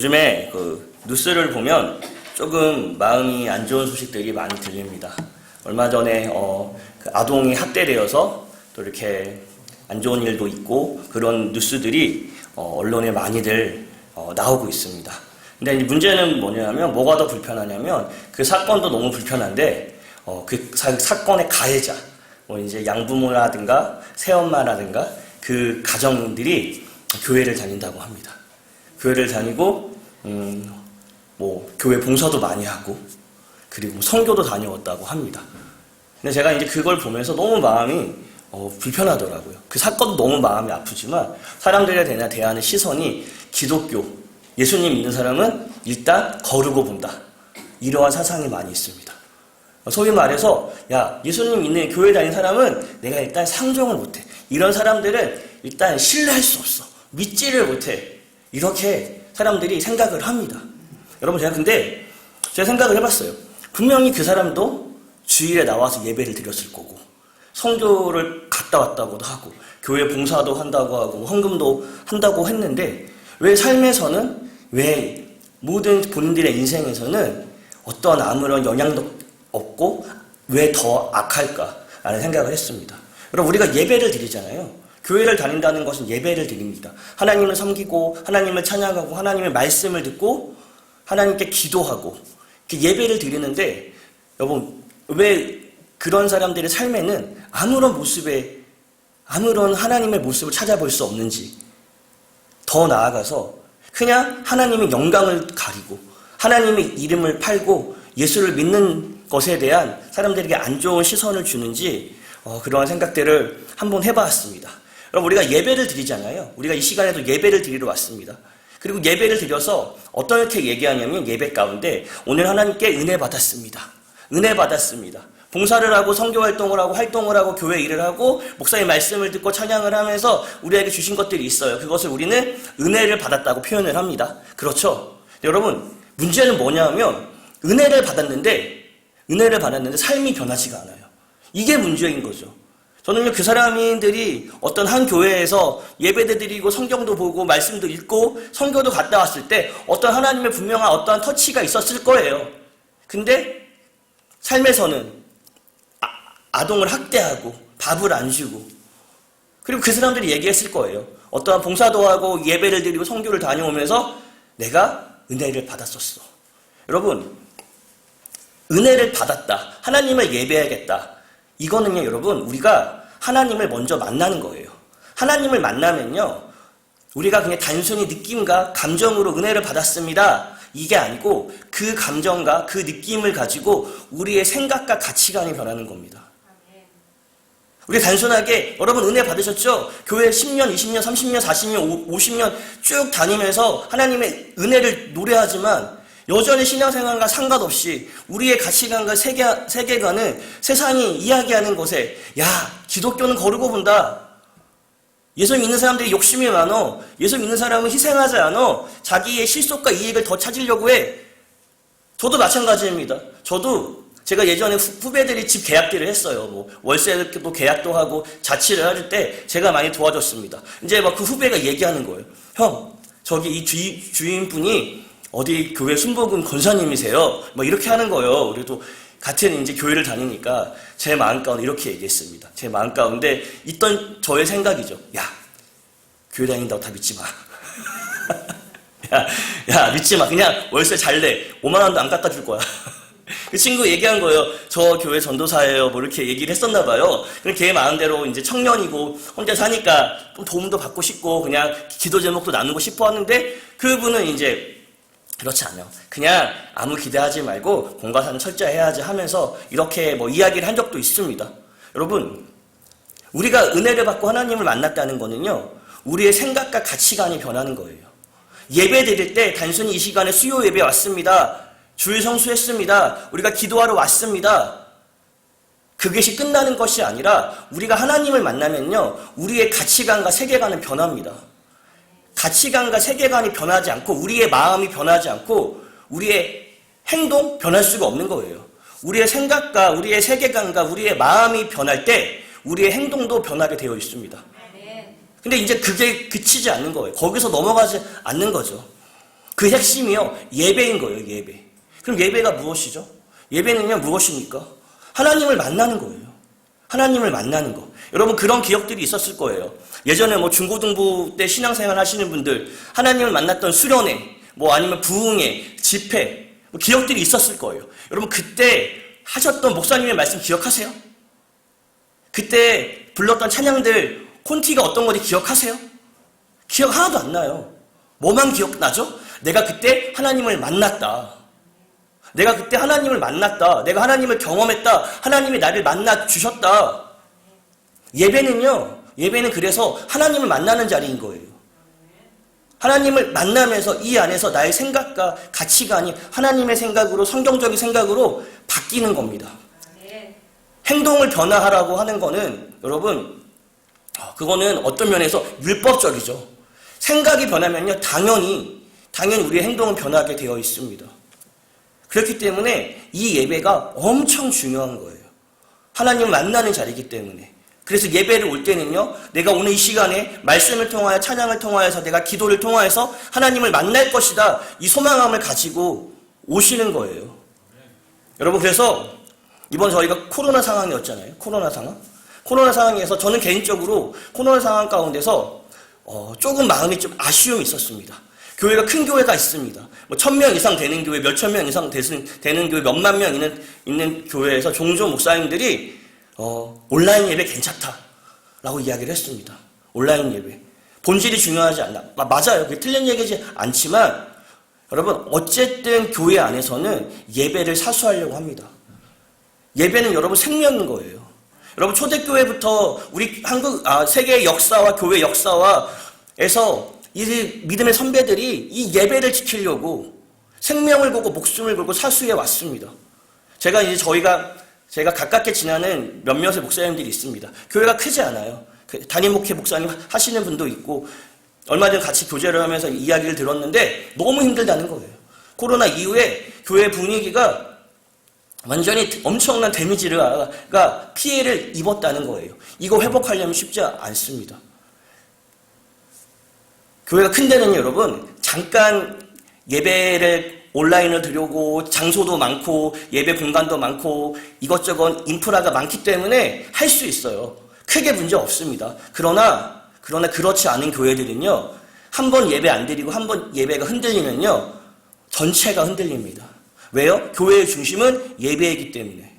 요즘에 그 뉴스를 보면 조금 마음이 안 좋은 소식들이 많이 들립니다. 얼마 전에 그 아동이 학대되어서 또 이렇게 안 좋은 일도 있고 그런 뉴스들이 언론에 많이들 나오고 있습니다. 근데 문제는 뭐냐면 뭐가 더 불편하냐면 그 사건도 너무 불편한데 그 사건의 가해자 뭐 이제 양부모라든가 새엄마라든가 그 가정들이 교회를 다닌다고 합니다. 교회를 다니고 뭐 교회 봉사도 많이 하고 그리고 선교도 다녀왔다고 합니다. 근데 제가 이제 그걸 보면서 너무 마음이 불편하더라고요. 그 사건도 너무 마음이 아프지만 사람들에 대하는 시선이 기독교, 예수님 믿는 사람은 일단 거르고 본다. 이러한 사상이 많이 있습니다. 소위 말해서 야 예수님 믿는 교회 다니는 사람은 내가 일단 상종을 못해. 이런 사람들은 일단 신뢰할 수 없어. 믿지를 못해. 이렇게 사람들이 생각을 합니다. 여러분 근데 제가 생각을 해봤어요. 분명히 그 사람도 주일에 나와서 예배를 드렸을 거고 성교를 갔다 왔다고도 하고 교회 봉사도 한다고 하고 헌금도 한다고 했는데 왜 삶에서는 왜 모든 본인들의 인생에서는 어떤 아무런 영향도 없고 왜 더 악할까라는 생각을 했습니다. 여러분 우리가 예배를 드리잖아요. 교회를 다닌다는 것은 예배를 드립니다. 하나님을 섬기고 하나님을 찬양하고 하나님의 말씀을 듣고 하나님께 기도하고 예배를 드리는데 여러분 왜 그런 사람들의 삶에는 아무런 하나님의 모습을 찾아볼 수 없는지 더 나아가서 그냥 하나님의 영광을 가리고 하나님의 이름을 팔고 예수를 믿는 것에 대한 사람들에게 안 좋은 시선을 주는지 그러한 생각들을 한번 해봤습니다. 그럼 우리가 예배를 드리잖아요. 우리가 이 시간에도 예배를 드리러 왔습니다. 그리고 예배를 드려서 어떻게 얘기하냐면 예배 가운데 오늘 하나님께 은혜 받았습니다. 은혜 받았습니다. 봉사를 하고 선교활동을 하고 활동을 하고 교회 일을 하고 목사의 말씀을 듣고 찬양을 하면서 우리에게 주신 것들이 있어요. 그것을 우리는 은혜를 받았다고 표현을 합니다. 그렇죠? 여러분 문제는 뭐냐면 은혜를 받았는데 삶이 변하지가 않아요. 이게 문제인 거죠. 저는요, 그 사람들이 어떤 한 교회에서 예배도 드리고 성경도 보고 말씀도 읽고 선교도 갔다 왔을 때 어떤 하나님의 분명한 어떠한 터치가 있었을 거예요. 근데 삶에서는 아동을 학대하고 밥을 안 주고 그리고 그 사람들이 얘기했을 거예요. 어떠한 봉사도 하고 예배를 드리고 선교를 다녀오면서 내가 은혜를 받았었어. 여러분, 은혜를 받았다. 하나님을 예배하겠다. 이거는요, 여러분, 우리가 하나님을 먼저 만나는 거예요. 하나님을 만나면요, 우리가 그냥 단순히 느낌과 감정으로 은혜를 받았습니다. 이게 아니고 그 감정과 그 느낌을 가지고 우리의 생각과 가치관이 변하는 겁니다. 우리 단순하게 여러분 은혜 받으셨죠? 교회 10년, 20년, 30년, 40년, 50년 쭉 다니면서 하나님의 은혜를 노래하지만 여전히 신앙생활과 상관없이 우리의 가치관과 세계관은 세상이 이야기하는 것에 야 기독교는 거르고 본다. 예수 믿는 사람들이 욕심이 많어. 예수 믿는 사람은 희생하지 않아. 자기의 실속과 이익을 더 찾으려고 해. 저도 마찬가지입니다. 제가 예전에 후배들이 집 계약들을 했어요. 뭐 월세도 계약도 하고 자취를 할 때 제가 많이 도와줬습니다. 이제 막 그 후배가 얘기하는 거예요. 형, 저기 이 주인분이 어디 교회 순복음 권사님이세요? 뭐 이렇게 하는 거예요. 그래도 같은 이제 교회를 다니니까 제 마음 가운데 이렇게 얘기했습니다. 제 마음 가운데 있던 저의 생각이죠. 야, 교회 다닌다고 다 믿지 마. 야, 믿지 마. 그냥 월세 잘 내. 5만 원도 안 깎아줄 거야. 그 친구 얘기한 거예요. 저 교회 전도사예요. 뭐 이렇게 얘기를 했었나 봐요. 그럼 걔 마음대로 이제 청년이고 혼자 사니까 좀 도움도 받고 싶고 그냥 기도 제목도 나누고 싶어 하는데 그분은 이제 그렇지 않아요. 그냥 아무 기대하지 말고 공과사는 철저히 해야지 하면서 이렇게 뭐 이야기를 한 적도 있습니다. 여러분, 우리가 은혜를 받고 하나님을 만났다는 거는요, 우리의 생각과 가치관이 변하는 거예요. 예배 드릴 때 단순히 이 시간에 수요 예배 왔습니다. 주일 성수했습니다. 우리가 기도하러 왔습니다. 그것이 끝나는 것이 아니라 우리가 하나님을 만나면요, 우리의 가치관과 세계관은 변합니다. 가치관과 세계관이 변하지 않고 우리의 마음이 변하지 않고 우리의 행동 변할 수가 없는 거예요. 우리의 생각과 우리의 세계관과 우리의 마음이 변할 때 우리의 행동도 변하게 되어 있습니다. 근데 이제 그게 그치지 않는 거예요. 거기서 넘어가지 않는 거죠. 그 핵심이요, 예배인 거예요, 예배. 그럼 예배가 무엇이죠? 예배는요, 무엇입니까? 하나님을 만나는 거예요. 하나님을 만나는 거. 여러분, 그런 기억들이 있었을 거예요. 예전에 뭐 중고등부 때 신앙생활 하시는 분들, 하나님을 만났던 수련회, 뭐 아니면 부흥회, 집회, 뭐 기억들이 있었을 거예요. 여러분, 그때 하셨던 목사님의 말씀 기억하세요? 그때 불렀던 찬양들, 콘티가 어떤 건지 기억하세요? 기억 하나도 안 나요. 뭐만 기억나죠? 내가 그때 하나님을 만났다. 내가 그때 하나님을 만났다. 내가 하나님을 경험했다. 하나님이 나를 만나 주셨다. 예배는요, 예배는 그래서 하나님을 만나는 자리인 거예요. 하나님을 만나면서 이 안에서 나의 생각과 가치관이 하나님의 생각으로, 성경적인 생각으로 바뀌는 겁니다. 행동을 변화하라고 하는 거는 여러분, 그거는 어떤 면에서 율법적이죠. 생각이 변하면요, 당연히 우리의 행동은 변하게 되어 있습니다. 그렇기 때문에 이 예배가 엄청 중요한 거예요. 하나님을 만나는 자리이기 때문에. 그래서 예배를 올 때는요, 내가 오늘 이 시간에 말씀을 통하여, 찬양을 통하여서, 내가 기도를 통하여서 하나님을 만날 것이다, 이 소망함을 가지고 오시는 거예요. 여러분, 그래서 이번 저희가 코로나 상황이었잖아요. 코로나 상황에서 저는 개인적으로 코로나 상황 가운데서 조금 마음이 좀 아쉬움이 있었습니다. 교회가 큰 교회가 있습니다. 뭐 1000명 이상 되는 교회, 몇천 명 이상 되는 교회, 몇만 명 있는 교회에서 종종 목사님들이 온라인 예배 괜찮다라고 이야기를 했습니다. 온라인 예배. 본질이 중요하지 않나. 맞아요. 그게 틀린 얘기지 않지만 여러분, 어쨌든 교회 안에서는 예배를 사수하려고 합니다. 예배는 여러분 생명인 거예요. 여러분, 초대교회부터 우리 세계의 역사와 교회 역사와에서 이 믿음의 선배들이 이 예배를 지키려고 생명을 걸고 목숨을 걸고 사수해 왔습니다. 제가 가깝게 지나는 몇몇의 목사님들이 있습니다. 교회가 크지 않아요. 담임 목회 목사님 하시는 분도 있고, 얼마 전에 같이 교제를 하면서 이야기를 들었는데 너무 힘들다는 거예요. 코로나 이후에 교회 분위기가 완전히 엄청난 데미지가 피해를 입었다는 거예요. 이거 회복하려면 쉽지 않습니다. 교회가 큰 데는 여러분, 잠깐 예배를 온라인으로 드리고 장소도 많고 예배 공간도 많고 이것저것 인프라가 많기 때문에 할 수 있어요. 크게 문제 없습니다. 그러나 그렇지 않은 교회들은요, 한 번 예배 안 드리고 한 번 예배가 흔들리면요, 전체가 흔들립니다. 왜요? 교회의 중심은 예배이기 때문에.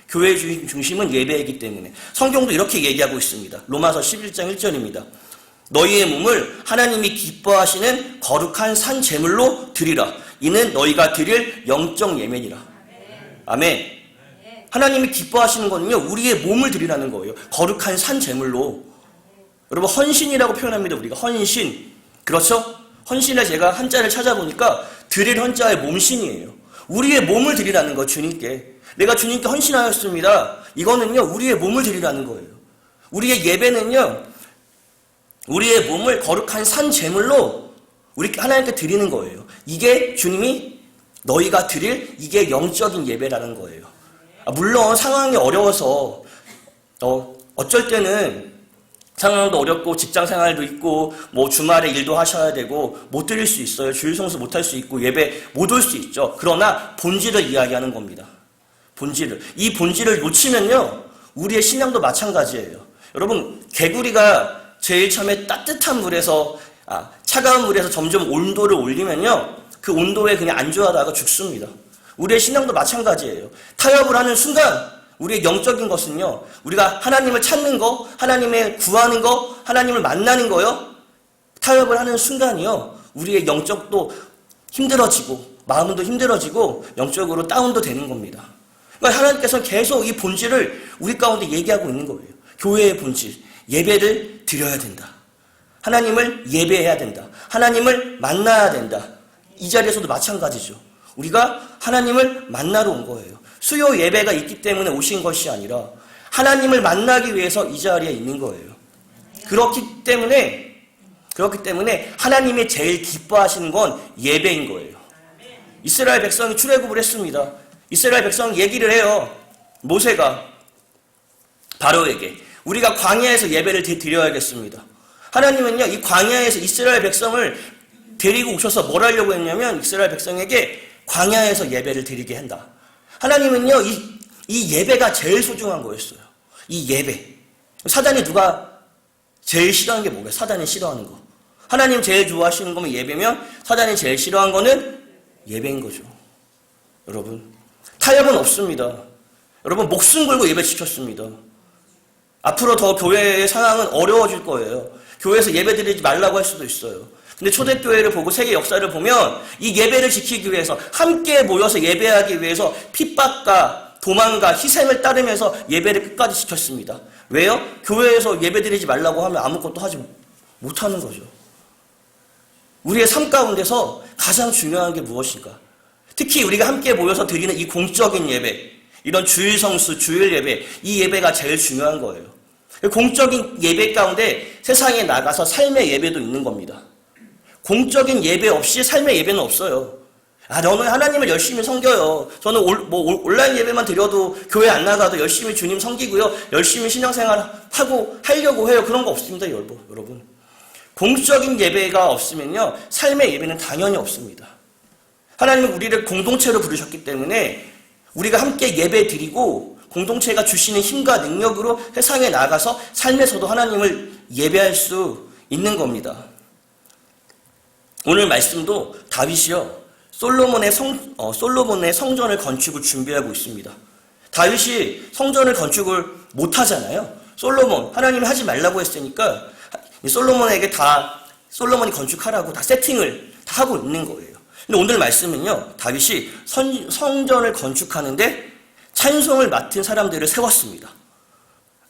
교회의 중심은 예배이기 때문에. 성경도 이렇게 얘기하고 있습니다. 로마서 11장 1절입니다. 너희의 몸을 하나님이 기뻐하시는 거룩한 산 제물로 드리라. 이는 너희가 드릴 영적 예배니라. 아멘. 하나님이 기뻐하시는 거는요, 우리의 몸을 드리라는 거예요. 거룩한 산 제물로. 여러분, 헌신이라고 표현합니다. 우리가 헌신. 그렇죠? 헌신에 제가 한자를 찾아보니까 드릴 헌자의 몸신이에요. 우리의 몸을 드리라는 거, 주님께. 내가 주님께 헌신하였습니다. 이거는요, 우리의 몸을 드리라는 거예요. 우리의 예배는요, 우리의 몸을 거룩한 산 제물로 우리 하나님께 드리는 거예요. 이게 주님이 너희가 드릴 이게 영적인 예배라는 거예요. 물론 상황이 어려워서 어쩔 때는 상황도 어렵고 직장 생활도 있고 뭐 주말에 일도 하셔야 되고 못 드릴 수 있어요. 주일 성수 못 할 수 있고 예배 못 올 수 있죠. 그러나 본질을 이야기하는 겁니다. 본질을. 이 본질을 놓치면요, 우리의 신앙도 마찬가지예요. 여러분, 개구리가 제일 처음에 따뜻한 물에서 차가운 물에서 점점 온도를 올리면요, 그 온도에 그냥 안주하다가 죽습니다. 우리의 신앙도 마찬가지예요. 타협을 하는 순간 우리의 영적인 것은요, 우리가 하나님을 찾는 거, 하나님을 구하는 거, 하나님을 만나는 거요, 타협을 하는 순간이요, 우리의 영적도 힘들어지고 마음도 힘들어지고 영적으로 다운도 되는 겁니다. 그러니까 하나님께서는 계속 이 본질을 우리 가운데 얘기하고 있는 거예요. 교회의 본질, 예배를 드려야 된다. 하나님을 예배해야 된다. 하나님을 만나야 된다. 이 자리에서도 마찬가지죠. 우리가 하나님을 만나러 온 거예요. 수요 예배가 있기 때문에 오신 것이 아니라 하나님을 만나기 위해서 이 자리에 있는 거예요. 그렇기 때문에 하나님이 제일 기뻐하시는 건 예배인 거예요. 이스라엘 백성이 출애굽을 했습니다. 이스라엘 백성 얘기를 해요. 모세가 바로에게 우리가 광야에서 예배를 드려야겠습니다. 하나님은요, 이 광야에서 이스라엘 백성을 데리고 오셔서 뭘 하려고 했냐면 이스라엘 백성에게 광야에서 예배를 드리게 한다. 하나님은요, 이 예배가 제일 소중한 거였어요. 이 예배. 사단이 누가 제일 싫어하는 게 뭐예요? 사단이 싫어하는 거. 하나님 제일 좋아하시는 거면 예배면 사단이 제일 싫어하는 거는 예배인 거죠. 여러분, 타협은 없습니다. 여러분, 목숨 걸고 예배 지켰습니다. 앞으로 더 교회의 상황은 어려워질 거예요. 교회에서 예배 드리지 말라고 할 수도 있어요. 근데 초대교회를 보고 세계 역사를 보면 이 예배를 지키기 위해서 함께 모여서 예배하기 위해서 핍박과 도망과 희생을 따르면서 예배를 끝까지 지켰습니다. 왜요? 교회에서 예배드리지 말라고 하면 아무것도 하지 못하는 거죠. 우리의 삶 가운데서 가장 중요한 게 무엇인가? 특히 우리가 함께 모여서 드리는 이 공적인 예배, 이런 주일 성수, 주일 예배, 이 예배가 제일 중요한 거예요. 공적인 예배 가운데 세상에 나가서 삶의 예배도 있는 겁니다. 공적인 예배 없이 삶의 예배는 없어요. 저는 하나님을 열심히 섬겨요. 저는 온라인 예배만 드려도 교회 안 나가도 열심히 주님 섬기고요. 열심히 신앙생활 하려고 해요. 그런 거 없습니다, 여러분. 공적인 예배가 없으면요, 삶의 예배는 당연히 없습니다. 하나님은 우리를 공동체로 부르셨기 때문에 우리가 함께 예배 드리고 공동체가 주시는 힘과 능력으로 세상에 나가서 삶에서도 하나님을 예배할 수 있는 겁니다. 오늘 말씀도 다윗이요, 솔로몬의 성전을 건축을 준비하고 있습니다. 다윗이 성전을 건축을 못하잖아요. 하나님이 하지 말라고 했으니까 솔로몬에게 솔로몬이 건축하라고 다 세팅을 다 하고 있는 거예요. 근데 오늘 말씀은요, 다윗이 성전을 건축하는데 찬송을 맡은 사람들을 세웠습니다.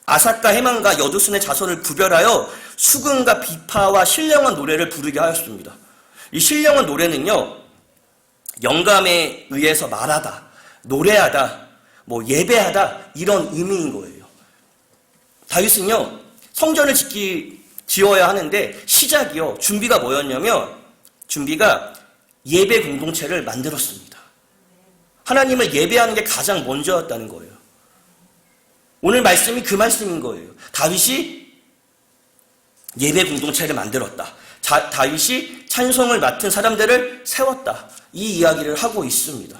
아삭과 헤만과 여두순의 자손을 구별하여 수금과 비파와 신령한 노래를 부르게 하였습니다. 이 신령한 노래는요, 영감에 의해서 말하다, 노래하다, 예배하다, 이런 의미인 거예요. 다윗은요, 성전을 지어야 하는데 시작이요, 준비가 뭐였냐면 준비가 예배 공동체를 만들었습니다. 하나님을 예배하는 게 가장 먼저였다는 거예요. 오늘 말씀이 그 말씀인 거예요. 다윗이 예배 공동체를 만들었다. 다윗이 찬송을 맡은 사람들을 세웠다. 이 이야기를 하고 있습니다.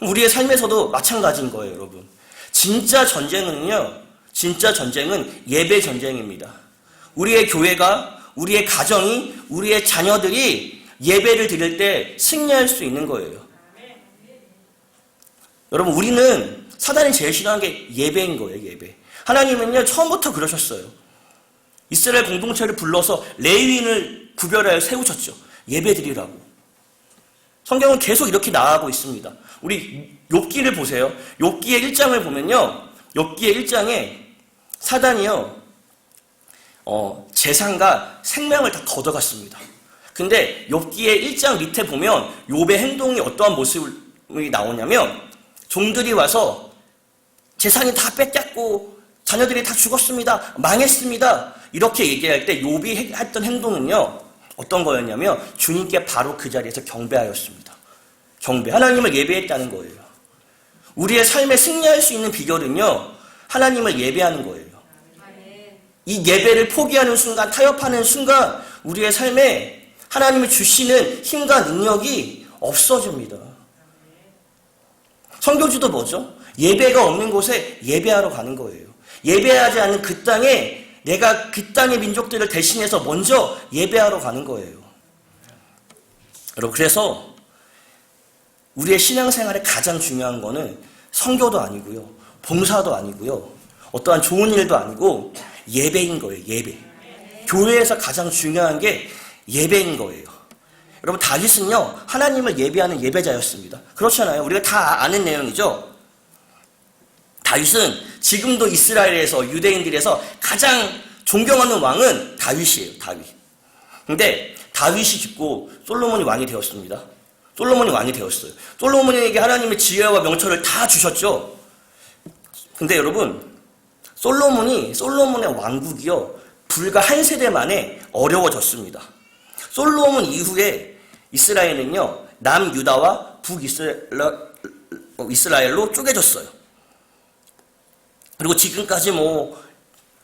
우리의 삶에서도 마찬가지인 거예요, 여러분. 진짜 전쟁은 예배 전쟁입니다. 우리의 교회가, 우리의 가정이, 우리의 자녀들이 예배를 드릴 때 승리할 수 있는 거예요. 여러분, 우리는 사단이 제일 싫어하는 게 예배인 거예요, 예배. 하나님은요, 처음부터 그러셨어요. 이스라엘 공동체를 불러서 레위인을 구별하여 세우셨죠. 예배 드리라고. 성경은 계속 이렇게 나아가고 있습니다. 우리 욥기를 보세요. 욥기의 1장을 보면요, 욥기의 1장에 사단이요, 재산과 생명을 다 걷어갔습니다. 근데 욥기의 1장 밑에 보면 욥의 행동이 어떠한 모습이 나오냐면, 종들이 와서 재산이 다 뺏겼고 자녀들이 다 죽었습니다, 망했습니다, 이렇게 얘기할 때 욥이 했던 행동은요, 어떤 거였냐면 주님께 바로 그 자리에서 경배하였습니다. 하나님을 예배했다는 거예요. 우리의 삶에 승리할 수 있는 비결은요, 하나님을 예배하는 거예요. 이 예배를 포기하는 순간, 타협하는 순간 우리의 삶에 하나님이 주시는 힘과 능력이 없어집니다. 선교지도 뭐죠? 예배가 없는 곳에 예배하러 가는 거예요. 예배하지 않는 그 땅에 내가 그 땅의 민족들을 대신해서 먼저 예배하러 가는 거예요. 여러분, 그래서 우리의 신앙생활에 가장 중요한 거는 선교도 아니고요, 봉사도 아니고요, 어떠한 좋은 일도 아니고 예배인 거예요. 예배. 교회에서 가장 중요한 게 예배인 거예요. 여러분, 다윗은요, 하나님을 예배하는 예배자였습니다. 그렇잖아요. 우리가 다 아는 내용이죠. 다윗은 지금도 이스라엘에서, 유대인들에서 가장 존경하는 왕은 다윗이에요. 다윗. 근데 다윗이 죽고 솔로몬이 왕이 되었습니다. 솔로몬이 왕이 되었어요. 솔로몬에게 하나님의 지혜와 명철을 다 주셨죠. 근데 여러분, 솔로몬의 왕국이요, 불과 한 세대 만에 어려워졌습니다. 솔로몬 이후에 이스라엘은요, 남유다와 북이스라엘로 쪼개졌어요. 그리고 지금까지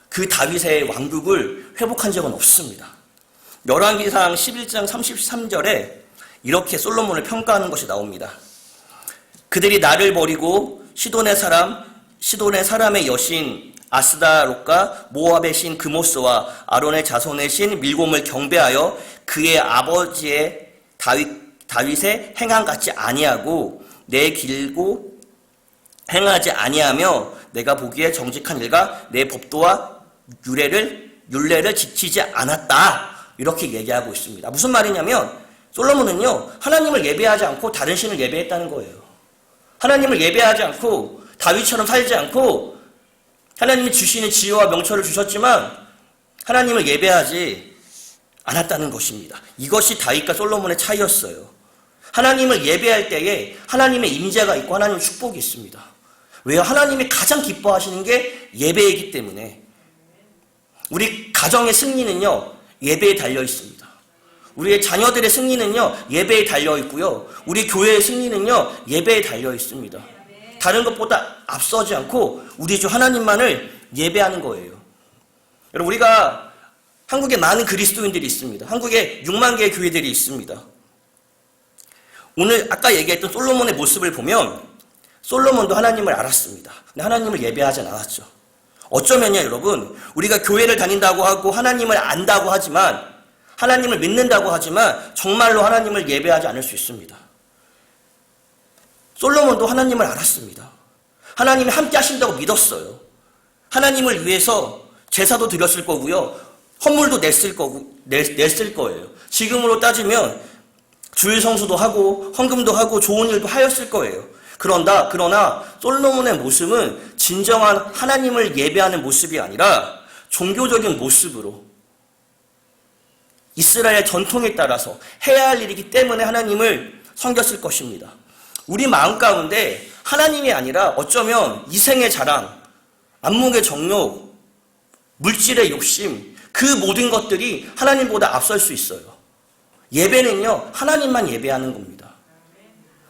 그 다윗의 왕국을 회복한 적은 없습니다. 열왕기상 11장 33절에 이렇게 솔로몬을 평가하는 것이 나옵니다. 그들이 나를 버리고 시돈의 사람의 여신 아스다롯과 모압의 신 그모스와 아론의 자손의 신 밀곰을 경배하여 그의 아버지의 다윗의 행함 같이 아니하고 내 길고 행하지 아니하며 내가 보기에 정직한 일과 내 법도와 율례를 지키지 않았다. 이렇게 얘기하고 있습니다. 무슨 말이냐면 솔로몬은요, 하나님을 예배하지 않고 다른 신을 예배했다는 거예요. 하나님을 예배하지 않고 다윗처럼 살지 않고 하나님이 주시는 지혜와 명철을 주셨지만 하나님을 예배하지 않았다는 것입니다. 이것이 다윗과 솔로몬의 차이였어요. 하나님을 예배할 때에 하나님의 임재가 있고 하나님의 축복이 있습니다. 왜요? 하나님이 가장 기뻐하시는 게 예배이기 때문에. 우리 가정의 승리는요, 예배에 달려 있습니다. 우리의 자녀들의 승리는요, 예배에 달려 있고요. 우리 교회의 승리는요, 예배에 달려 있습니다. 다른 것보다 앞서지 않고 우리 주 하나님만을 예배하는 거예요. 여러분, 우리가 한국에 많은 그리스도인들이 있습니다. 한국에 6만 개의 교회들이 있습니다. 오늘 아까 얘기했던 솔로몬의 모습을 보면 솔로몬도 하나님을 알았습니다. 근데 하나님을 예배하진 않았죠. 어쩌면요, 여러분, 우리가 교회를 다닌다고 하고 하나님을 안다고 하지만, 하나님을 믿는다고 하지만 정말로 하나님을 예배하지 않을 수 있습니다. 솔로몬도 하나님을 알았습니다. 하나님이 함께 하신다고 믿었어요. 하나님을 위해서 제사도 드렸을 거고요. 헌물도 냈을 거예요. 지금으로 따지면 주일 성수도 하고 헌금도 하고 좋은 일도 하였을 거예요. 그러나 솔로몬의 모습은 진정한 하나님을 예배하는 모습이 아니라 종교적인 모습으로 이스라엘 전통에 따라서 해야 할 일이기 때문에 하나님을 섬겼을 것입니다. 우리 마음 가운데 하나님이 아니라 어쩌면 이생의 자랑, 안목의 정욕, 물질의 욕심, 그 모든 것들이 하나님보다 앞설 수 있어요. 예배는요, 하나님만 예배하는 겁니다.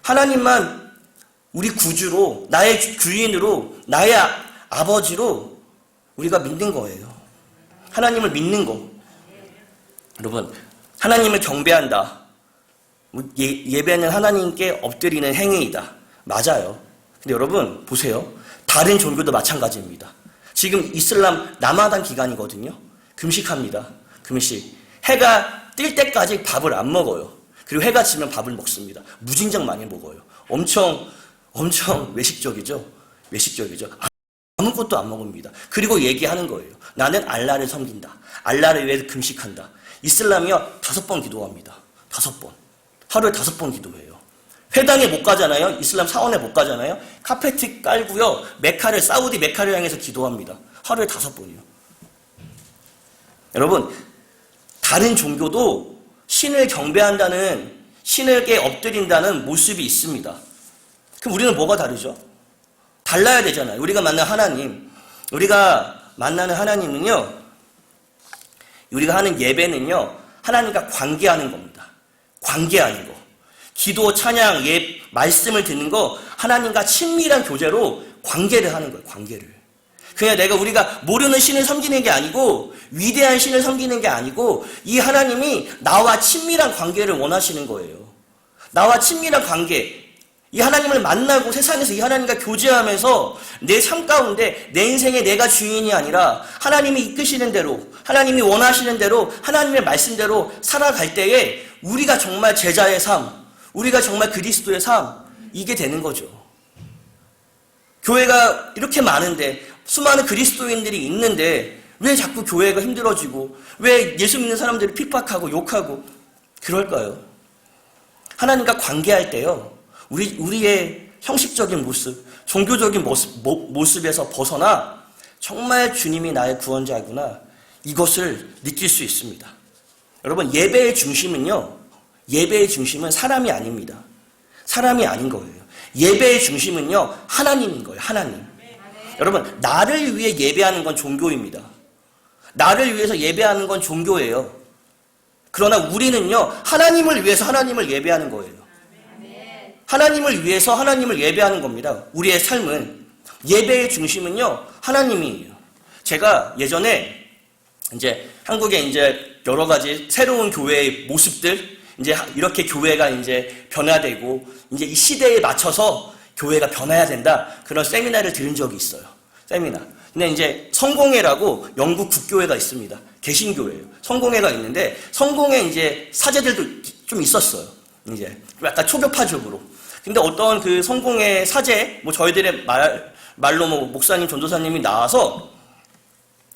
하나님만 우리 구주로, 나의 주인으로, 나의 아버지로 우리가 믿는 거예요. 하나님을 믿는 거. 여러분, 하나님을 경배한다. 예배는 하나님께 엎드리는 행위이다. 맞아요. 근데 여러분, 보세요. 다른 종교도 마찬가지입니다. 지금 이슬람 라마단 기간이거든요. 금식합니다. 금식. 해가 뜰 때까지 밥을 안 먹어요. 그리고 해가 지면 밥을 먹습니다. 무진장 많이 먹어요. 엄청 외식적이죠. 아무것도 안 먹습니다. 그리고 얘기하는 거예요. 나는 알라를 섬긴다. 알라를 위해서 금식한다. 이슬람이요, 5번 기도합니다. 5번. 하루에 5번 기도해요. 회당에 못 가잖아요. 이슬람 사원에 못 가잖아요. 카페트 깔고요, 사우디 메카를 향해서 기도합니다. 하루에 5번이요. 여러분, 다른 종교도 신을 경배한다는, 신에게 엎드린다는 모습이 있습니다. 그럼 우리는 뭐가 다르죠? 달라야 되잖아요. 우리가 만나는 하나님은요, 우리가 하는 예배는요, 하나님과 관계하는 겁니다. 관계하는 거. 기도, 찬양, 말씀을 듣는 거, 하나님과 친밀한 교제로 관계를 하는 거예요. 관계를. 그냥 우리가 모르는 신을 섬기는 게 아니고, 위대한 신을 섬기는 게 아니고, 이 하나님이 나와 친밀한 관계를 원하시는 거예요. 나와 친밀한 관계. 이 하나님을 만나고 세상에서 이 하나님과 교제하면서 내 삶 가운데 내 인생에 내가 주인이 아니라 하나님이 이끄시는 대로, 하나님이 원하시는 대로, 하나님의 말씀대로 살아갈 때에 우리가 정말 제자의 삶, 우리가 정말 그리스도의 삶, 이게 되는 거죠. 교회가 이렇게 많은데, 수많은 그리스도인들이 있는데 왜 자꾸 교회가 힘들어지고, 왜 예수 믿는 사람들이 핍박하고 욕하고 그럴까요? 하나님과 관계할 때요, 우리의 형식적인 모습, 종교적인 모습에서 벗어나 정말 주님이 나의 구원자구나, 이것을 느낄 수 있습니다. 여러분, 예배의 중심은 사람이 아닙니다. 사람이 아닌 거예요. 예배의 중심은요, 하나님인 거예요. 하나님. 여러분, 나를 위해 예배하는 건 종교입니다. 나를 위해서 예배하는 건 종교예요. 그러나 우리는요, 하나님을 위해서 하나님을 예배하는 거예요. 하나님을 위해서 하나님을 예배하는 겁니다. 우리의 삶은. 예배의 중심은요, 하나님이에요. 제가 예전에 한국에 여러 가지 새로운 교회의 모습들, 이제 이렇게 교회가 이제 변화되고, 이제 이 시대에 맞춰서 교회가 변화해야 된다. 그런 세미나를 들은 적이 있어요. 세미나. 근데 이제 성공회라고 영국 국교회가 있습니다. 개신교회예요. 성공회가 있는데, 성공회 이제 사제들도 좀 있었어요. 이제 약간 초교파적으로. 근데 어떤 그 성공회 사제, 뭐 저희들의 말로 뭐 목사님, 전도사님이 나와서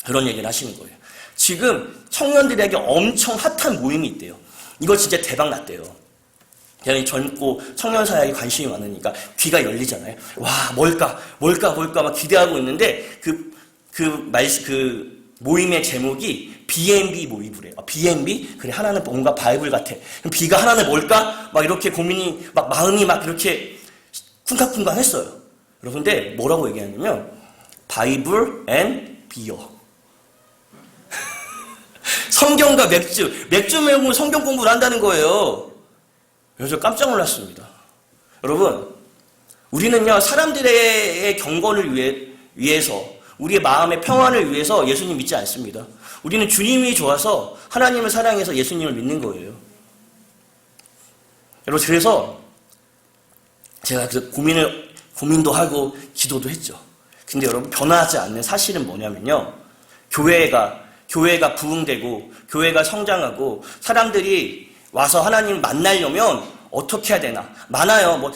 그런 얘기를 하시는 거예요. 지금 청년들에게 엄청 핫한 모임이 있대요. 이거 진짜 대박 났대요. 제가 젊고 청년 사역에 관심이 많으니까 귀가 열리잖아요. 와, 뭘까 막 기대하고 있는데 그 모임의 제목이 B&B 모임이래요. B&B? 그래, 하나는 뭔가 바이블 같아. 그럼 B가 하나는 뭘까? 막 이렇게 고민이, 막 마음이 막 이렇게 쿵쾅쿵쾅 했어요. 여러분들, 뭐라고 얘기하냐면, 바이블 앤 비어. 성경과 맥주 말고 성경 공부를 한다는 거예요. 그래서 깜짝 놀랐습니다. 여러분, 우리는요, 사람들의 경건을 위해서, 우리의 마음의 평안을 위해서 예수님 믿지 않습니다. 우리는 주님이 좋아서 하나님을 사랑해서 예수님을 믿는 거예요. 여러분, 그래서 제가 그 고민도 하고 기도도 했죠. 근데 여러분, 변화하지 않는 사실은 뭐냐면요. 교회가 부흥되고, 교회가 성장하고, 사람들이 와서 하나님 만나려면 어떻게 해야 되나? 많아요. 뭐,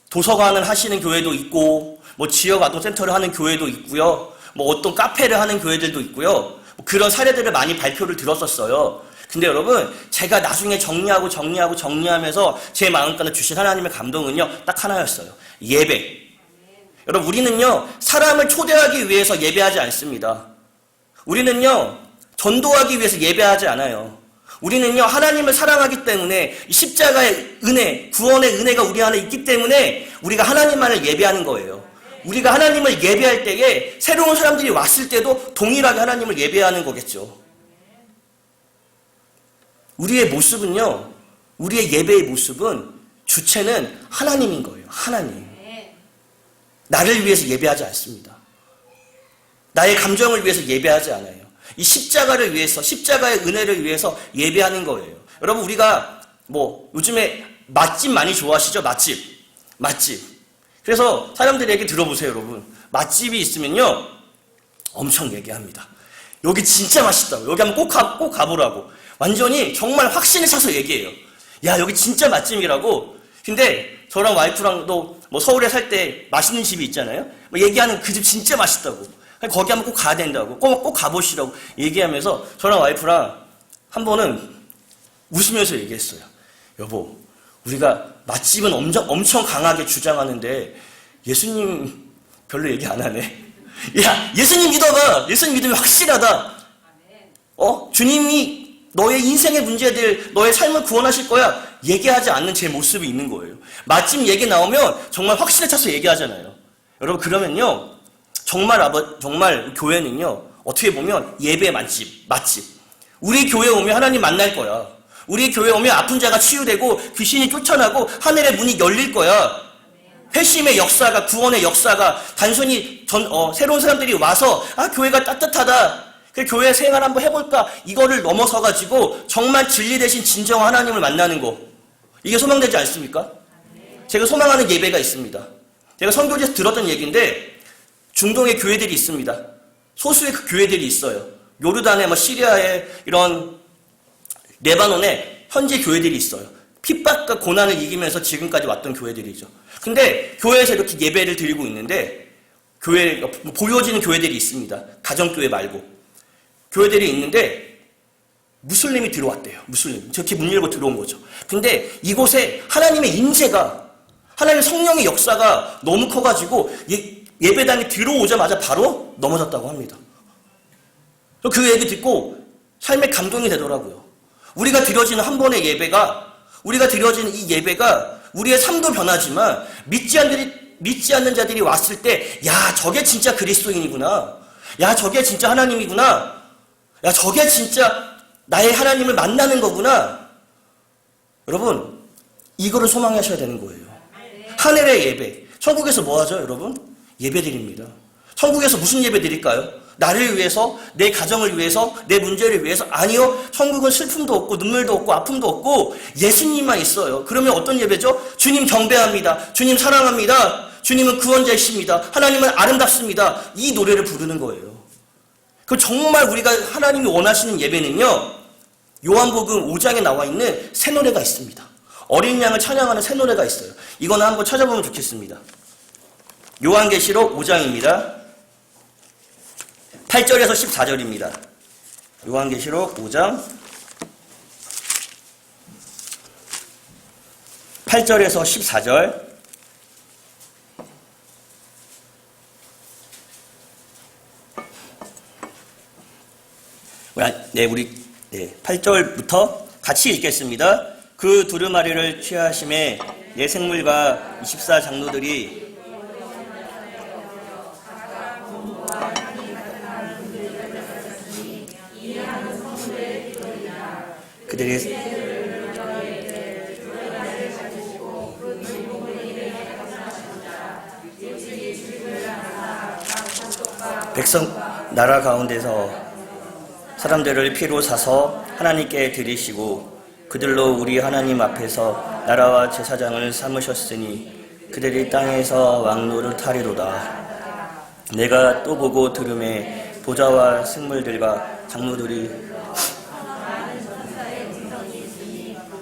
도서관을 하시는 교회도 있고, 뭐, 지역 아동센터를 하는 교회도 있고요. 뭐 어떤 카페를 하는 교회들도 있고요. 그런 사례들을 많이 발표를 들었었어요. 근데 여러분, 제가 나중에 정리하면서 제 마음가에 주신 하나님의 감동은요, 딱 하나였어요. 예배. 여러분, 우리는요, 사람을 초대하기 위해서 예배하지 않습니다. 우리는요, 전도하기 위해서 예배하지 않아요. 우리는요, 하나님을 사랑하기 때문에 십자가의 은혜, 구원의 은혜가 우리 안에 있기 때문에 우리가 하나님만을 예배하는 거예요. 우리가 하나님을 예배할 때에 새로운 사람들이 왔을 때도 동일하게 하나님을 예배하는 거겠죠. 우리의 모습은요, 우리의 예배의 모습은 주체는 하나님인 거예요. 하나님. 나를 위해서 예배하지 않습니다. 나의 감정을 위해서 예배하지 않아요. 이 십자가를 위해서, 십자가의 은혜를 위해서 예배하는 거예요. 여러분, 우리가 뭐 요즘에 맛집 많이 좋아하시죠? 맛집. 그래서 사람들에게 들어보세요, 여러분. 맛집이 있으면요, 엄청 얘기합니다. 여기 진짜 맛있다고. 여기 한번 꼭 가보라고. 완전히 정말 확신을 차서 얘기해요. 야, 여기 진짜 맛집이라고. 근데 저랑 와이프랑도 뭐 서울에 살 때 맛있는 집이 있잖아요. 뭐 얘기하는 그 집 진짜 맛있다고. 거기 한번 꼭 가야 된다고. 꼭 가보시라고 얘기하면서 저랑 와이프랑 한 번은 웃으면서 얘기했어요. 여보, 우리가 맛집은 엄청 강하게 주장하는데 예수님 별로 얘기 안 하네. 야, 예수님 믿어봐. 예수님 믿으면 확실하다. 주님이 너의 인생의 문제들, 너의 삶을 구원하실 거야. 얘기하지 않는 제 모습이 있는 거예요. 맛집 얘기 나오면 정말 확신에 차서 얘기하잖아요. 여러분, 그러면요, 정말 교회는요, 어떻게 보면 예배 맛집. 우리 교회 오면 하나님 만날 거야. 우리 교회 오면 아픈 자가 치유되고 귀신이 쫓아나고 하늘의 문이 열릴 거야. 회심의 역사가, 구원의 역사가 단순히 새로운 사람들이 와서 교회가 따뜻하다. 그 교회 생활 한번 해볼까? 이거를 넘어서가지고 정말 진리 대신 진정한 하나님을 만나는 거. 이게 소망되지 않습니까? 제가 소망하는 예배가 있습니다. 제가 선교지에서 들었던 얘기인데 중동의 교회들이 있습니다. 소수의 그 교회들이 있어요. 요르단에, 시리아에, 이런 레바논에 현재 교회들이 있어요. 핍박과 고난을 이기면서 지금까지 왔던 교회들이죠. 근데 교회에서 이렇게 예배를 드리고 있는데 보여지는 교회들이 있습니다. 가정교회 말고. 교회들이 있는데 무슬림이 들어왔대요. 무슬림. 저렇게 문 열고 들어온 거죠. 근데 이곳에 하나님의 임재가, 하나님의 성령의 역사가 너무 커가지고 예배당에 들어오자마자 바로 넘어졌다고 합니다. 그 얘기 듣고 삶에 감동이 되더라고요. 우리가 드려지는 한 번의 예배가, 우리가 드려지는 이 예배가 우리의 삶도 변하지만 믿지 않는 자들이 왔을 때, 야, 저게 진짜 그리스도인이구나. 야, 저게 진짜 하나님이구나. 야, 저게 진짜 나의 하나님을 만나는 거구나. 여러분, 이거를 소망하셔야 되는 거예요. 하늘의 예배. 천국에서 뭐 하죠, 여러분? 예배 드립니다. 천국에서 무슨 예배 드릴까요? 나를 위해서? 내 가정을 위해서? 내 문제를 위해서? 아니요. 천국은 슬픔도 없고 눈물도 없고 아픔도 없고 예수님만 있어요. 그러면 어떤 예배죠? 주님 경배합니다. 주님 사랑합니다. 주님은 구원자이십니다. 하나님은 아름답습니다. 이 노래를 부르는 거예요. 그 정말 우리가 하나님이 원하시는 예배는요, 요한복음 5장에 나와 있는 새 노래가 있습니다. 어린 양을 찬양하는 새 노래가 있어요. 이거는 한번 찾아보면 좋겠습니다. 요한계시록 5장입니다. 8절에서 14절입니다. 요한계시록 5장 8절에서 14절. 우리 8절부터 같이 읽겠습니다. 그 두루마리를 취하심에 내 생물과 24장로들이 그들이 백성 나라 가운데서 사람들을 피로 사서 하나님께 드리시고 그들로 우리 하나님 앞에서 나라와 제사장을 삼으셨으니 그들이 땅에서 왕노를 타리로다. 내가 또 보고 들음에 보좌와 생물들과 장로들이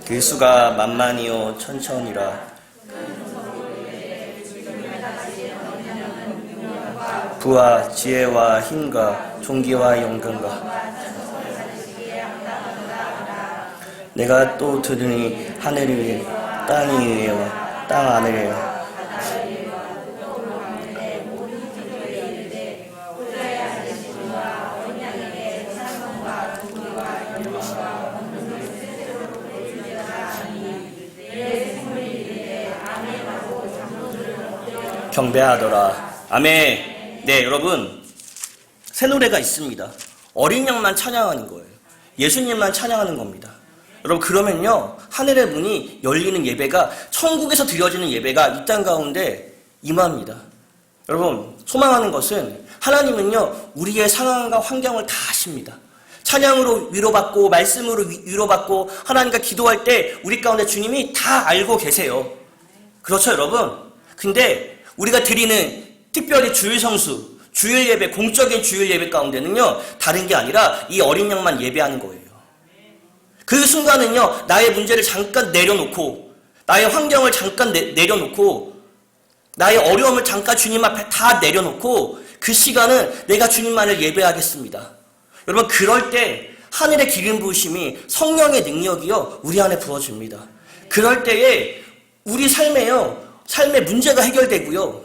그 수가 만만이요 천천이라. 부와 지혜와 힘과 존귀와 영광과 내가 또 들으니 하늘 위에 땅 위에와 땅 아래에 경배하더라. 아멘. 네, 여러분, 새 노래가 있습니다. 어린 양만 찬양하는 거예요. 예수님만 찬양하는 겁니다. 여러분, 그러면요, 하늘의 문이 열리는 예배가, 천국에서 드려지는 예배가 이 땅 가운데 임합니다. 여러분, 소망하는 것은 하나님은요, 우리의 상황과 환경을 다 아십니다. 찬양으로 위로받고 말씀으로 위로받고 하나님과 기도할 때 우리 가운데 주님이 다 알고 계세요. 그렇죠, 여러분? 근데 우리가 드리는 특별히 주일 성수, 주일 예배, 공적인 주일 예배 가운데는요, 다른 게 아니라 이 어린 양만 예배하는 거예요. 그 순간은요, 나의 문제를 잠깐 내려놓고, 나의 환경을 잠깐 내려놓고, 나의 어려움을 잠깐 주님 앞에 다 내려놓고, 그 시간은 내가 주님만을 예배하겠습니다. 여러분, 그럴 때 하늘의 기름 부으심이, 성령의 능력이요, 우리 안에 부어집니다. 그럴 때에 우리 삶의 문제가 해결되고요,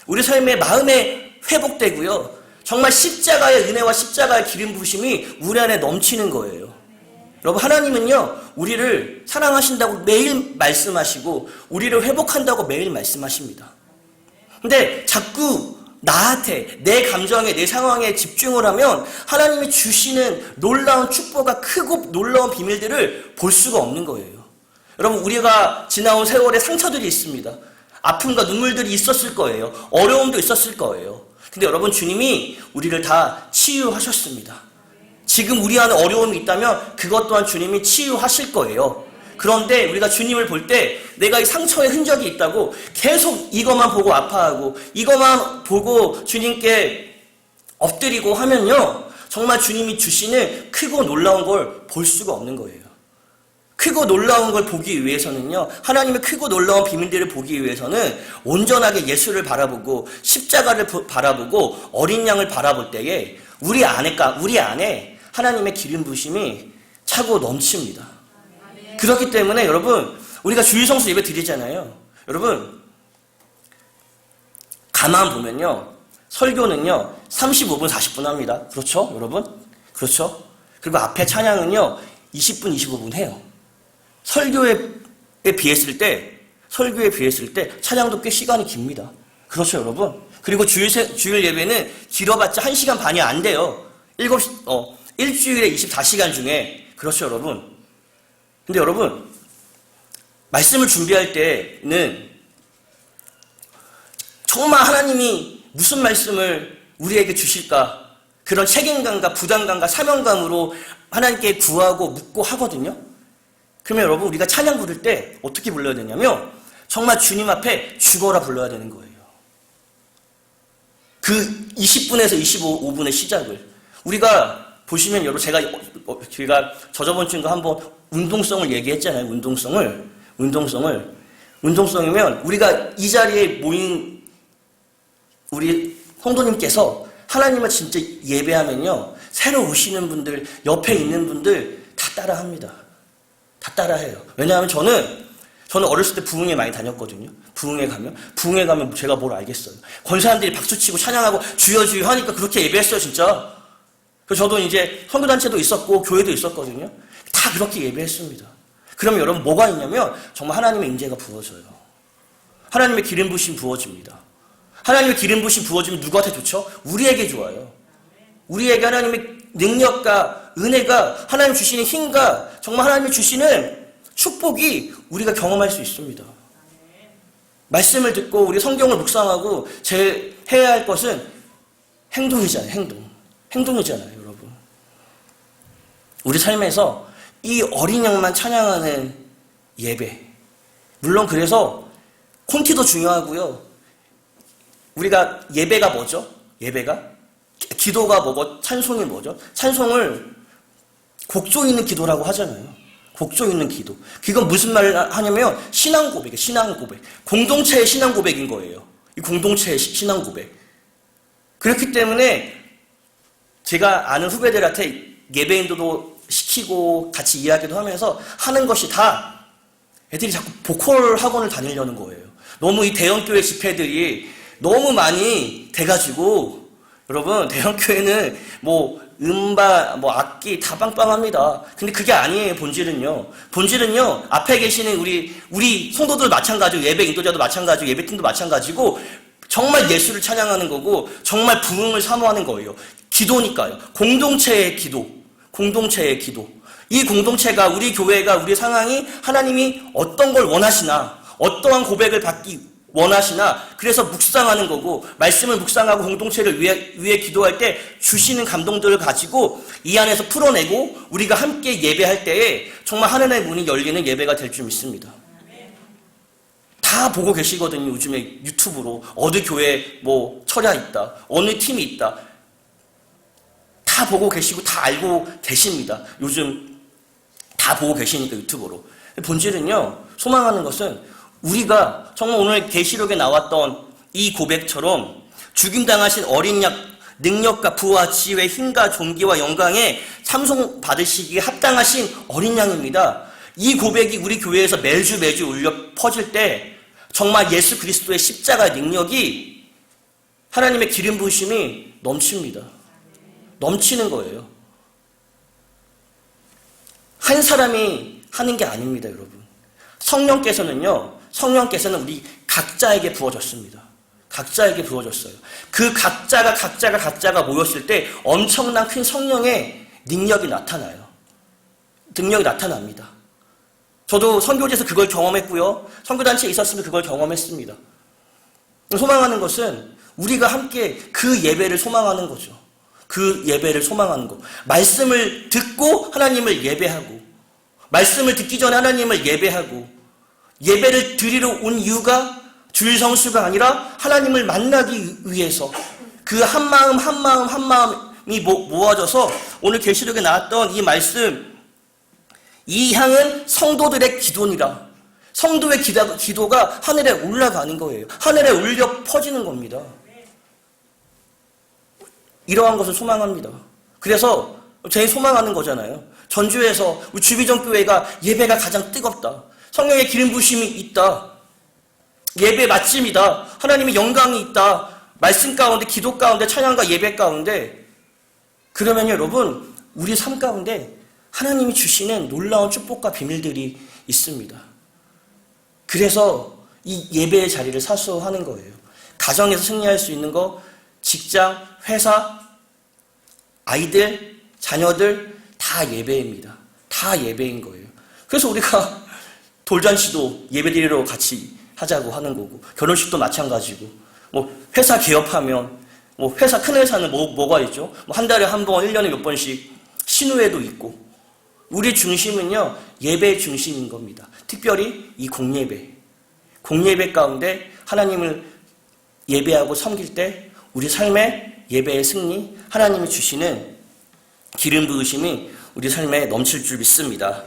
우리 삶의 마음에 회복되고요, 정말 십자가의 은혜와 십자가의 기름 부으심이 우리 안에 넘치는 거예요. 여러분, 하나님은요, 우리를 사랑하신다고 매일 말씀하시고 우리를 회복한다고 매일 말씀하십니다. 근데 자꾸 나한테, 내 감정에, 내 상황에 집중을 하면 하나님이 주시는 놀라운 축복과 크고 놀라운 비밀들을 볼 수가 없는 거예요. 여러분, 우리가 지나온 세월에 상처들이 있습니다. 아픔과 눈물들이 있었을 거예요. 어려움도 있었을 거예요. 근데 여러분, 주님이 우리를 다 치유하셨습니다. 지금 우리 안에 어려움이 있다면 그것 또한 주님이 치유하실 거예요. 그런데 우리가 주님을 볼 때 내가 이 상처의 흔적이 있다고 계속 이것만 보고 아파하고 이것만 보고 주님께 엎드리고 하면요, 정말 주님이 주시는 크고 놀라운 걸 볼 수가 없는 거예요. 크고 놀라운 걸 보기 위해서는요, 하나님의 크고 놀라운 비밀들을 보기 위해서는 온전하게 예수를 바라보고 십자가를 바라보고 어린 양을 바라볼 때에 우리 안에 하나님의 기름 부으심이 차고 넘칩니다. 그렇기 때문에 여러분, 우리가 주일 성수 예배 드리잖아요. 여러분, 가만 보면요, 설교는요 35분 40분 합니다. 그렇죠, 여러분? 그렇죠? 그리고 앞에 찬양은요 20분 25분 해요. 설교에 비했을 때 찬양도 꽤 시간이 깁니다. 그렇죠, 여러분? 그리고 주일 예배는 길어봤자 1시간 반이 안 돼요. 일주일에 24시간 중에. 그렇죠, 여러분? 근데 여러분, 말씀을 준비할 때는 정말 하나님이 무슨 말씀을 우리에게 주실까? 그런 책임감과 부담감과 사명감으로 하나님께 구하고 묻고 하거든요. 그러면 여러분 우리가 찬양 부를 때 어떻게 불러야 되냐면 정말 주님 앞에 죽어라 불러야 되는 거예요. 그 20분에서 25분의 시작을 우리가 보시면 여러분 제가 저번 주인가 한번 운동성을 얘기했잖아요. 운동성이면 우리가 이 자리에 모인 우리 성도님께서 하나님을 진짜 예배하면요. 새로 오시는 분들, 옆에 있는 분들 다 따라합니다. 다 따라해요. 왜냐하면 저는 어렸을 때 부흥회 많이 다녔거든요. 부흥회 가면 제가 뭘 알겠어요. 권사님들이 박수치고 찬양하고 주여 주여 하니까 그렇게 예배했어요, 진짜. 그래서 저도 이제 선교단체도 있었고 교회도 있었거든요. 다 그렇게 예배했습니다. 그러면 여러분 뭐가 있냐면 정말 하나님의 임재가 부어져요. 하나님의 기름 부심 부어집니다. 하나님의 기름 부심 부어지면 누구한테 좋죠? 우리에게 좋아요. 우리에게 하나님의 능력과 은혜가 하나님 주시는 힘과 정말 하나님이 주시는 축복이 우리가 경험할 수 있습니다. 말씀을 듣고 우리 성경을 묵상하고 해야 할 것은 행동이잖아요. 행동이잖아요, 여러분. 우리 삶에서 이 어린 양만 찬양하는 예배. 물론 그래서 콘티도 중요하고요. 우리가 예배가 뭐죠? 기도가 뭐고 찬송이 뭐죠? 찬송을 곡조 있는 기도라고 하잖아요. 곡조 있는 기도. 그건 무슨 말을 하냐면 신앙 고백이에요. 신앙 고백. 공동체의 신앙 고백인 거예요. 이 공동체의 신앙 고백. 그렇기 때문에 제가 아는 후배들한테 예배 인도도 시키고 같이 이야기도 하면서 하는 것이 다 애들이 자꾸 보컬 학원을 다니려는 거예요. 너무 이 대형교회 집회들이 너무 많이 돼가지고 여러분 대형교회는 음바, 악기 다 빵빵합니다. 근데 그게 아니에요. 본질은요 앞에 계시는 우리 성도들 마찬가지고 예배 인도자도 마찬가지고 예배팀도 마찬가지고 정말 예수를 찬양하는 거고 정말 부흥을 사모하는 거예요. 기도니까요. 공동체의 기도. 이 공동체가 우리 교회가 우리 상황이 하나님이 어떤 걸 원하시나 어떠한 고백을 받기 원하시나 그래서 묵상하는 거고 말씀을 묵상하고 공동체를 위해 기도할 때 주시는 감동들을 가지고 이 안에서 풀어내고 우리가 함께 예배할 때에 정말 하늘의 문이 열리는 예배가 될 줄 믿습니다. 다 보고 계시거든요. 요즘에 유튜브로 어느 교회 철야 있다 어느 팀이 있다 다 보고 계시고 다 알고 계십니다. 요즘 다 보고 계시니까 유튜브로. 본질은요 소망하는 것은 우리가 정말 오늘 계시록에 나왔던 이 고백처럼 죽임당하신 어린 양 능력과 부와 지혜의 힘과 존귀와 영광에 참송 받으시기에 합당하신 어린 양입니다. 이 고백이 우리 교회에서 매주 울려 퍼질 때 정말 예수 그리스도의 십자가 능력이 하나님의 기름 부으심이 넘칩니다. 넘치는 거예요. 한 사람이 하는 게 아닙니다, 여러분. 성령께서는 우리 각자에게 부어졌습니다. 각자에게 부어졌어요. 그 각자가 모였을 때 엄청난 큰 성령의 능력이 나타나요. 능력이 나타납니다. 저도 선교지에서 그걸 경험했고요. 선교단체에 있었으면 그걸 경험했습니다. 소망하는 것은 우리가 함께 그 예배를 소망하는 거죠. 그 예배를 소망하는 거. 말씀을 듣고 하나님을 예배하고 말씀을 듣기 전에 하나님을 예배하고 예배를 드리러 온 이유가 주일 성수가 아니라 하나님을 만나기 위해서 그 한 마음이 모아져서 오늘 계시록에 나왔던 이 말씀 이 향은 성도들의 기도니라. 성도의 기도가 하늘에 올라가는 거예요. 하늘에 울려 퍼지는 겁니다. 이러한 것을 소망합니다. 그래서 제일 소망하는 거잖아요. 전주에서 우리 주비전교회가 예배가 가장 뜨겁다. 성령의 기름 부심이 있다. 예배 맛집이다. 하나님의 영광이 있다. 말씀 가운데, 기도 가운데, 찬양과 예배 가운데. 그러면 여러분, 우리 삶 가운데 하나님이 주시는 놀라운 축복과 비밀들이 있습니다. 그래서 이 예배의 자리를 사수하는 거예요. 가정에서 승리할 수 있는 거, 직장, 회사, 아이들, 자녀들 다 예배입니다. 다 예배인 거예요. 그래서 우리가 돌잔치도 예배드리러 같이 하자고 하는 거고 결혼식도 마찬가지고 회사 개업하면 뭐 회사, 큰 회사는 뭐가 있죠? 뭐 한 달에 한 번, 1년에 몇 번씩 신우회도 있고. 우리 중심은요, 예배 중심인 겁니다. 특별히 이 공예배. 공예배 가운데 하나님을 예배하고 섬길 때 우리 삶의 예배의 승리, 하나님이 주시는 기름 부으심이 우리 삶에 넘칠 줄 믿습니다.